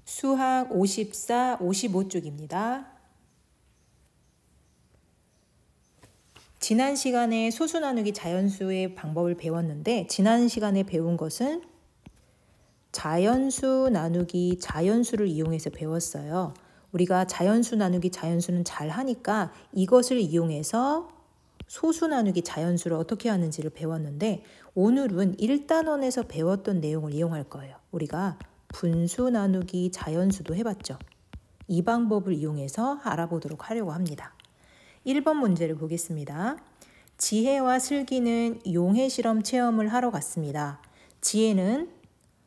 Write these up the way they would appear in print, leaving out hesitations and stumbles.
수학 54, 55쪽입니다. 지난 시간에 소수 나누기 자연수의 방법을 배웠는데 지난 시간에 배운 것은 자연수 나누기 자연수를 이용해서 배웠어요. 우리가 자연수 나누기 자연수는 잘 하니까 이것을 이용해서 소수 나누기 자연수를 어떻게 하는지를 배웠는데 오늘은 1단원에서 배웠던 내용을 이용할 거예요. 우리가 분수 나누기 자연수도 해봤죠. 이 방법을 이용해서 알아보도록 하려고 합니다. 1번 문제를 보겠습니다. 지혜와 슬기는 용해 실험 체험을 하러 갔습니다. 지혜는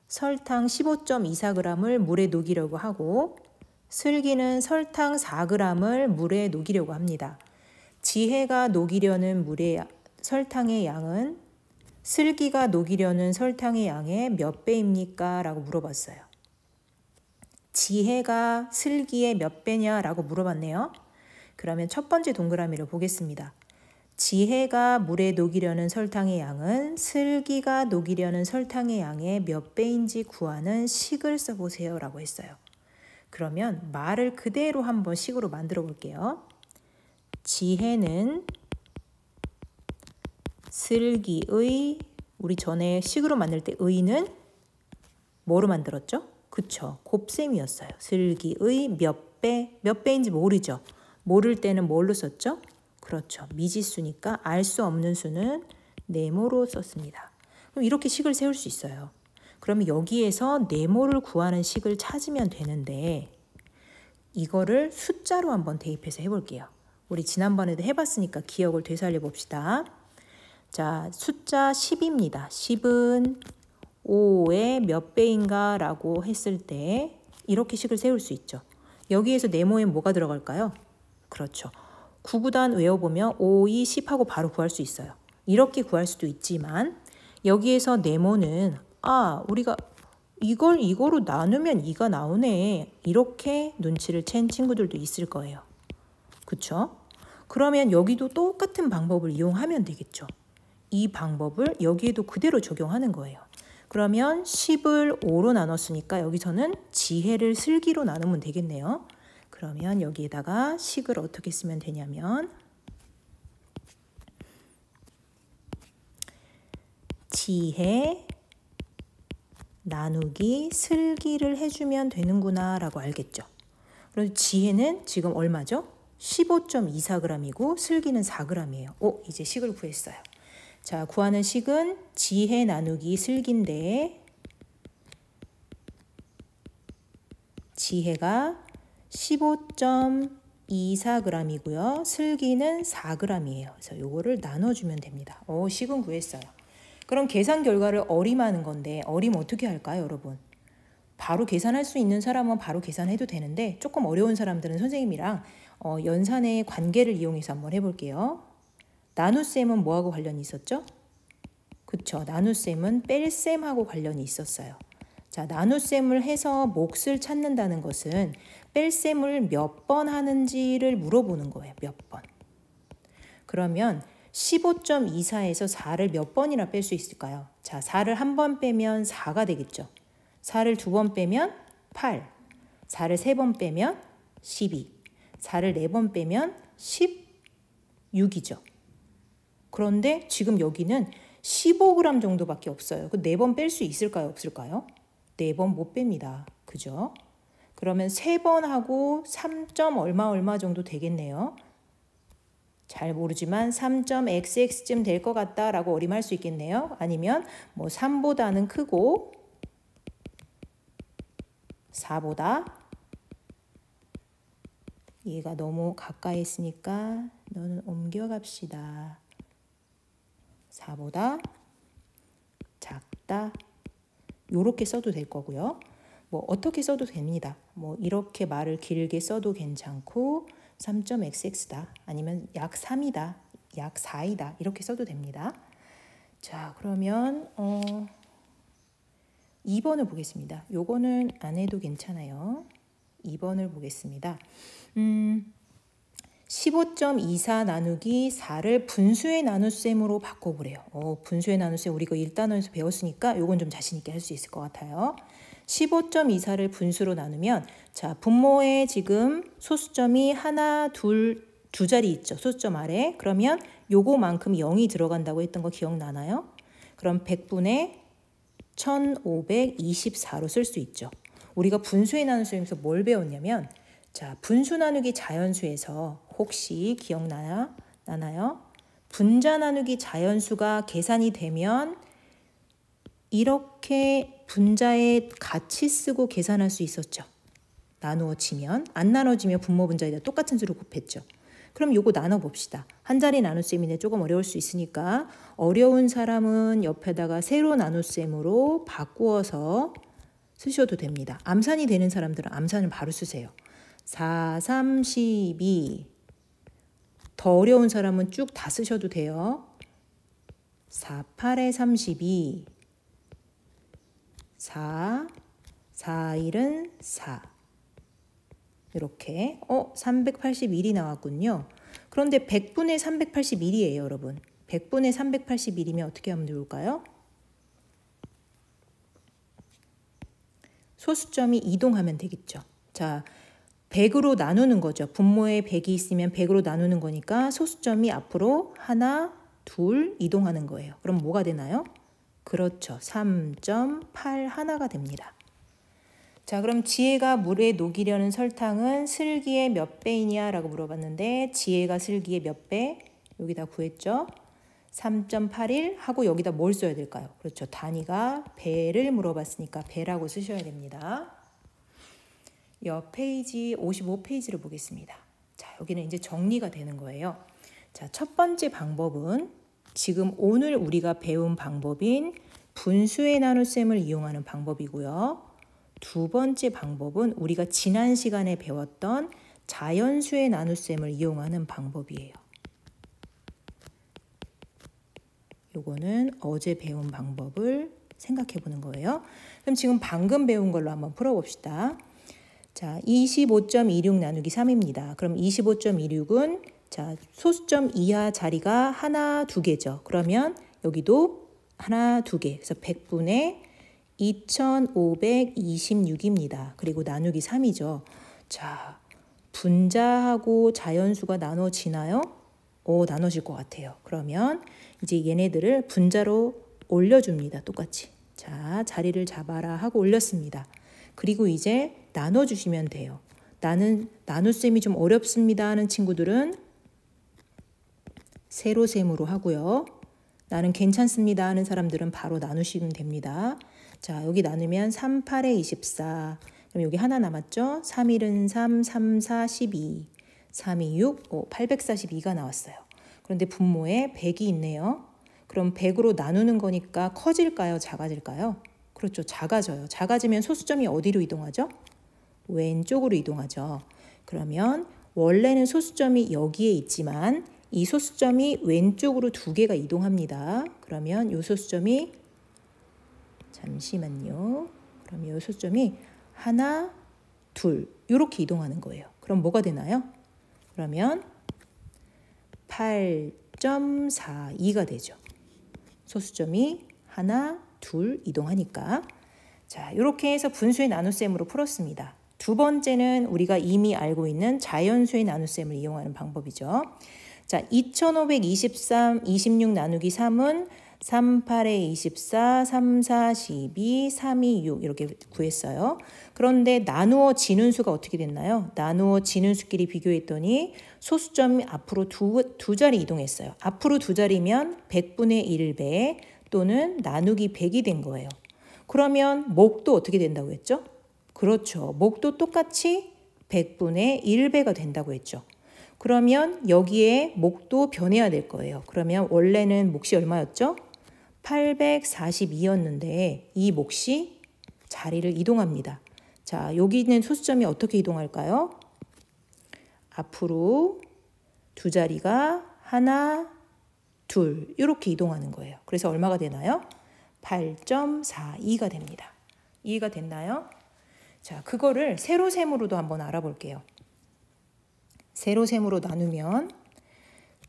설탕 15.24g을 물에 녹이려고 하고 슬기는 설탕 4g을 물에 녹이려고 합니다. 지혜가 녹이려는 설탕의 양은 슬기가 녹이려는 설탕의 양의 몇 배입니까? 라고 물어봤어요. 지혜가 슬기의 몇 배냐? 라고 물어봤네요. 그러면 첫 번째 동그라미를 보겠습니다. 지혜가 물에 녹이려는 설탕의 양은 슬기가 녹이려는 설탕의 양의 몇 배인지 구하는 식을 써보세요 라고 했어요. 그러면 말을 그대로 한번 식으로 만들어 볼게요. 지혜는 슬기의, 우리 전에 식으로 만들 때 의는 뭐로 만들었죠? 그쵸, 곱셈이었어요. 슬기의 몇 배인지 모르죠. 모를 때는 뭘로 썼죠? 그렇죠, 미지수니까 알 수 없는 수는 네모로 썼습니다. 그럼 이렇게 식을 세울 수 있어요. 그러면 여기에서 네모를 구하는 식을 찾으면 되는데 이거를 숫자로 한번 대입해서 해볼게요. 우리 지난번에도 해봤으니까 기억을 되살려 봅시다. 자, 숫자 10입니다. 10은 5의 몇 배인가 라고 했을 때 이렇게 식을 세울 수 있죠. 여기에서 네모에 뭐가 들어갈까요? 그렇죠. 9구단 외워보면 5, 2, 10하고 바로 구할 수 있어요. 이렇게 구할 수도 있지만 여기에서 네모는 우리가 이거로 나누면 2가 나오네. 이렇게 눈치를 챈 친구들도 있을 거예요. 그쵸? 그러면 여기도 똑같은 방법을 이용하면 되겠죠. 이 방법을 여기에도 그대로 적용하는 거예요. 그러면 10을 5로 나눴으니까 여기서는 지혜를 슬기로 나누면 되겠네요. 그러면 여기에다가 식을 어떻게 쓰면 되냐면 지혜 나누기 슬기를 해주면 되는구나 라고 알겠죠. 그럼 지혜는 지금 얼마죠? 15.24g이고 슬기는 4g이에요. 이제 식을 구했어요. 자, 구하는 식은 지혜 나누기 슬기인데 지혜가 15.24g이고요. 슬기는 4g이에요. 그래서 요거를 나눠주면 됩니다. 식은 구했어요. 그럼 계산 결과를 어림하는 건데 어림 어떻게 할까요, 여러분? 바로 계산할 수 있는 사람은 바로 계산해도 되는데 조금 어려운 사람들은 선생님이랑 연산의 관계를 이용해서 한번 해볼게요. 나눗셈은 뭐하고 관련이 있었죠? 그쵸, 나눗셈은 뺄셈하고 관련이 있었어요. 자, 나눗셈을 해서 몫을 찾는다는 것은 뺄셈을 몇 번 하는지를 물어보는 거예요. 몇 번. 그러면 15.24에서 4를 몇 번이나 뺄 수 있을까요? 자, 4를 한 번 빼면 4가 되겠죠. 4를 두 번 빼면 8, 4를 세 번 빼면 12, 4를 네 번 빼면 16이죠. 그런데 지금 여기는 15g 정도밖에 없어요. 그 4번 뺄 수 있을까요? 없을까요? 4번 못 뺍니다. 그죠? 그러면 3번 하고 3. 얼마 정도 되겠네요. 잘 모르지만 3.xx쯤 될 것 같다라고 어림할 수 있겠네요. 아니면 3보다는 크고 4보다 얘가 너무 가까이 있으니까 너는 옮겨갑시다. 4보다 작다. 요렇게 써도 될 거고요. 어떻게 써도 됩니다. 이렇게 말을 길게 써도 괜찮고 3.xx다. 아니면 약 3이다. 약 4이다. 이렇게 써도 됩니다. 자, 그러면 2번을 보겠습니다. 요거는 안 해도 괜찮아요. 2번을 보겠습니다. 15.24 나누기 4를 분수의 나눗셈으로 바꿔보래요. 분수의 나눗셈 우리 이거 1단원에서 배웠으니까 요건 좀 자신 있게 할 수 있을 것 같아요. 15.24를 분수로 나누면 자, 분모에 지금 소수점이 하나, 둘, 두 자리 있죠. 소수점 아래. 그러면 요거만큼 0이 들어간다고 했던 거 기억나나요? 그럼 100분의 1524로 쓸 수 있죠. 우리가 분수의 나눗셈에서 뭘 배웠냐면 자, 분수 나누기 자연수에서 혹시 기억나나요? 분자 나누기 자연수가 계산이 되면 이렇게 분자에 같이 쓰고 계산할 수 있었죠. 나누어 치면 안 나눠지면 분모 분자에다 똑같은 수를 곱했죠. 그럼 요거 나눠봅시다. 한 자리 나눗셈인데 조금 어려울 수 있으니까 어려운 사람은 옆에다가 세로 나눗셈으로 바꾸어서 쓰셔도 됩니다. 암산이 되는 사람들은 암산을 바로 쓰세요. 4, 3, 12. 더 어려운 사람은 쭉 다 쓰셔도 돼요. 4, 8에 32. 4, 4, 1은 4. 이렇게 381이 나왔군요. 그런데 100분의 381이에요, 여러분. 100분의 381이면 어떻게 하면 좋을까요? 소수점이 이동하면 되겠죠. 자, 100으로 나누는 거죠. 분모에 100이 있으면 100으로 나누는 거니까 소수점이 앞으로 하나, 둘 이동하는 거예요. 그럼 뭐가 되나요? 그렇죠. 3.81가 됩니다. 자, 그럼 지혜가 물에 녹이려는 설탕은 슬기의 몇 배이냐 라고 물어봤는데 지혜가 슬기의 몇 배? 여기다 구했죠. 3.81 하고 여기다 뭘 써야 될까요? 그렇죠. 단위가 배를 물어봤으니까 배라고 쓰셔야 됩니다. 옆 페이지 55페이지를 보겠습니다. 자, 여기는 이제 정리가 되는 거예요. 자, 첫 번째 방법은 지금 오늘 우리가 배운 방법인 분수의 나눗셈을 이용하는 방법이고요. 두 번째 방법은 우리가 지난 시간에 배웠던 자연수의 나눗셈을 이용하는 방법이에요. 요거는 어제 배운 방법을 생각해 보는 거예요. 그럼 지금 방금 배운 걸로 한번 풀어봅시다. 자, 25.26 나누기 3입니다. 그럼 25.26은 자, 소수점 이하 자리가 하나, 두 개죠. 그러면 여기도 하나, 두 개. 그래서 100분의 2526입니다. 그리고 나누기 3이죠. 자, 분자하고 자연수가 나눠지나요? 나눠질 것 같아요. 그러면 이제 얘네들을 분자로 올려줍니다. 똑같이. 자, 자리를 잡아라 하고 올렸습니다. 그리고 이제 나눠주시면 돼요. 나는 나눗셈이 좀 어렵습니다 하는 친구들은 세로셈으로 하고요. 나는 괜찮습니다 하는 사람들은 바로 나누시면 됩니다. 자, 여기 나누면 3, 8에 24. 그럼 여기 하나 남았죠? 3, 1은 3, 3, 4, 12. 3, 2, 6, 842가 나왔어요. 그런데 분모에 100이 있네요. 그럼 100으로 나누는 거니까 커질까요? 작아질까요? 그렇죠. 작아져요. 작아지면 소수점이 어디로 이동하죠? 왼쪽으로 이동하죠. 그러면 원래는 소수점이 여기에 있지만 이 소수점이 왼쪽으로 두 개가 이동합니다. 그러면 이 소수점이 잠시만요. 그럼 이 소수점이 하나, 둘 이렇게 이동하는 거예요. 그럼 뭐가 되나요? 그러면 8.42가 되죠. 소수점이 하나, 둘 이동하니까. 자, 이렇게 해서 분수의 나눗셈으로 풀었습니다. 두 번째는 우리가 이미 알고 있는 자연수의 나눗셈을 이용하는 방법이죠. 자, 2523, 26 나누기 3은 3, 8에 24, 3, 4, 12, 3, 2, 6 이렇게 구했어요. 그런데 나누어지는 수가 어떻게 됐나요? 나누어지는 수끼리 비교했더니 소수점이 앞으로 두 자리 이동했어요. 앞으로 두 자리면 100분의 1배 또는 나누기 100이 된 거예요. 그러면 목도 어떻게 된다고 했죠? 그렇죠. 목도 똑같이 100분의 1배가 된다고 했죠. 그러면 여기에 목도 변해야 될 거예요. 그러면 원래는 몫이 얼마였죠? 842였는데 이 몫이 자리를 이동합니다. 자, 여기 있는 소수점이 어떻게 이동할까요? 앞으로 두 자리가 하나, 둘 이렇게 이동하는 거예요. 그래서 얼마가 되나요? 8.42가 됩니다. 이해가 됐나요? 자, 그거를 세로셈으로도 한번 알아볼게요. 세로셈으로 나누면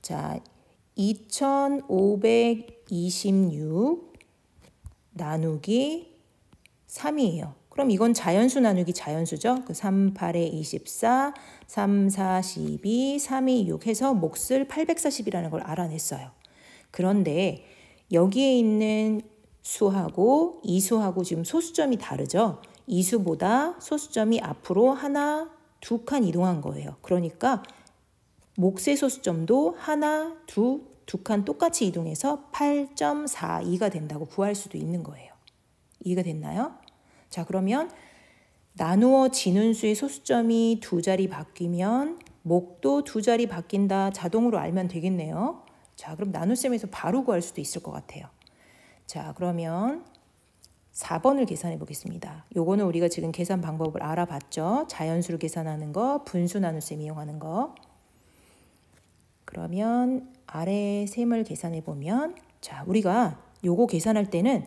자, 2526 나누기 3이에요. 그럼 이건 자연수 나누기 자연수죠. 그 3, 8에 24, 3, 4, 12, 3, 2, 6 해서 몫을 840이라는 걸 알아냈어요. 그런데 여기에 있는 수하고 이 수하고 지금 소수점이 다르죠. 이 수보다 소수점이 앞으로 하나, 두 칸 이동한 거예요. 그러니까 몫의 소수점도 하나, 두 칸 똑같이 이동해서 8.42가 된다고 구할 수도 있는 거예요. 이해가 됐나요? 자, 그러면 나누어지는 수의 소수점이 두 자리 바뀌면 몫도 두 자리 바뀐다. 자동으로 알면 되겠네요. 자, 그럼 나눗셈에서 바로 구할 수도 있을 것 같아요. 자, 그러면 4번을 계산해 보겠습니다. 요거는 우리가 지금 계산 방법을 알아봤죠. 자연수를 계산하는 거, 분수 나눗셈 이용하는 거. 그러면 아래 셈을 계산해 보면, 자, 우리가 요거 계산할 때는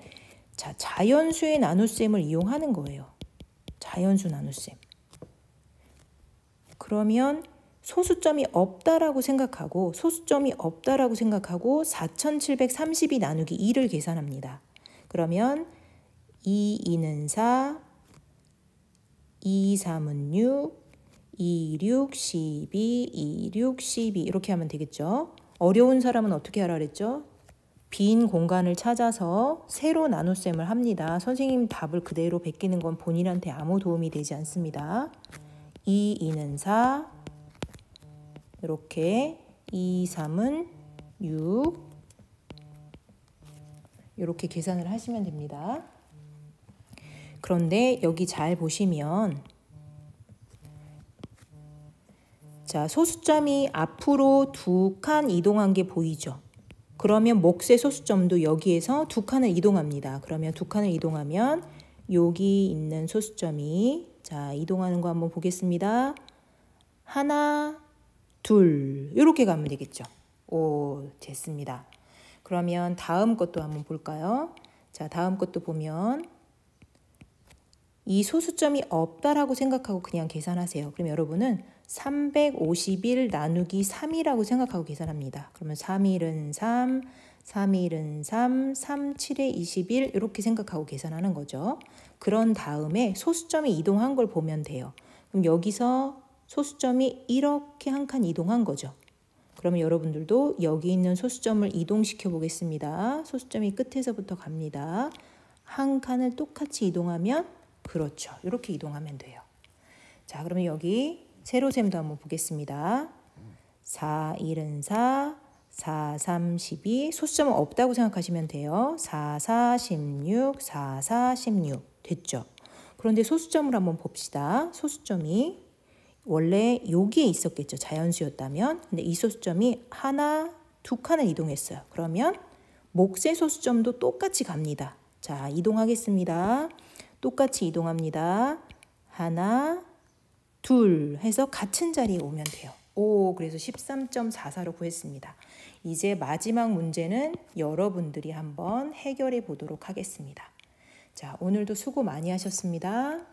자, 자연수의 나눗셈을 이용하는 거예요. 자연수 나눗셈. 그러면 소수점이 없다라고 생각하고 4732 나누기 2를 계산합니다. 그러면 2, 2는 4, 2, 3은 6, 2, 6, 12, 2, 6, 12 이렇게 하면 되겠죠. 어려운 사람은 어떻게 하라 그랬죠? 빈 공간을 찾아서 세로 나눗셈을 합니다. 선생님 답을 그대로 베끼는 건 본인한테 아무 도움이 되지 않습니다. 2, 2는 4 이렇게 2, 3은 6 이렇게 계산을 하시면 됩니다. 그런데 여기 잘 보시면 자, 소수점이 앞으로 두 칸 이동한 게 보이죠? 그러면 몫의 소수점도 여기에서 두 칸을 이동합니다. 그러면 두 칸을 이동하면 여기 있는 소수점이 자, 이동하는 거 한번 보겠습니다. 하나, 둘 이렇게 가면 되겠죠. 오, 됐습니다. 그러면 다음 것도 한번 볼까요? 자, 다음 것도 보면 이 소수점이 없다라고 생각하고 그냥 계산하세요. 그럼 여러분은 351 나누기 3이라고 생각하고 계산합니다. 그러면 3일은 3, 3일은 3, 3, 7에 21 이렇게 생각하고 계산하는 거죠. 그런 다음에 소수점이 이동한 걸 보면 돼요. 그럼 여기서 소수점이 이렇게 한 칸 이동한 거죠. 그러면 여러분들도 여기 있는 소수점을 이동시켜 보겠습니다. 소수점이 끝에서부터 갑니다. 한 칸을 똑같이 이동하면 그렇죠. 이렇게 이동하면 돼요. 자, 그러면 여기 세로셈도 한번 보겠습니다. 4, 1은 4, 4, 3, 12 소수점은 없다고 생각하시면 돼요. 4, 4, 16, 4, 4, 16 됐죠? 그런데 소수점을 한번 봅시다. 소수점이 원래 여기에 있었겠죠. 자연수였다면. 근데 이 소수점이 하나, 두 칸을 이동했어요. 그러면 몫의 소수점도 똑같이 갑니다. 자, 이동하겠습니다. 똑같이 이동합니다. 하나, 둘 해서 같은 자리에 오면 돼요. 오, 그래서 13.44로 구했습니다. 이제 마지막 문제는 여러분들이 한번 해결해 보도록 하겠습니다. 자, 오늘도 수고 많이 하셨습니다.